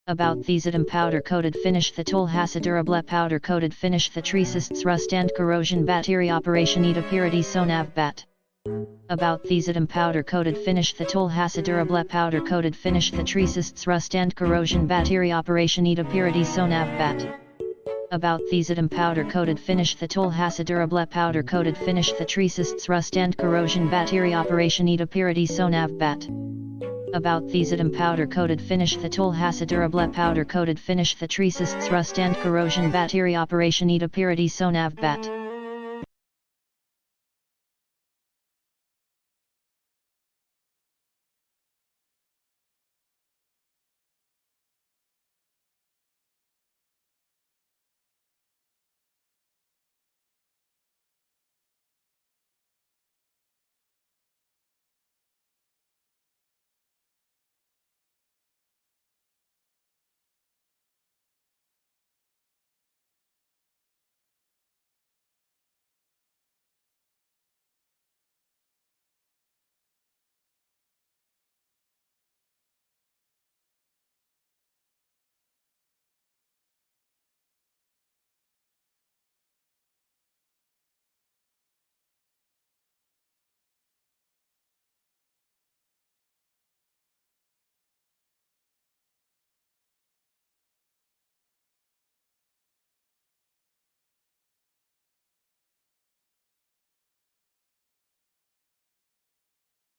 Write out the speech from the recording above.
About these item powder coated finish the tool has a durable powder coated finish the resists rust and corrosion battery operation ETA purity sonav bat. About these item powder coated finish the tool has a durable powder coated finish the resists rust and corrosion battery operation ETA purity sonav bat. About these item powder coated finish the tool has a durable powder coated finish the resists rust and corrosion battery operation ETA purity sonav bat. About these item powder coated finish the tool has a durable powder coated finish the resists rust and corrosion battery operation ETA purity sonav bat.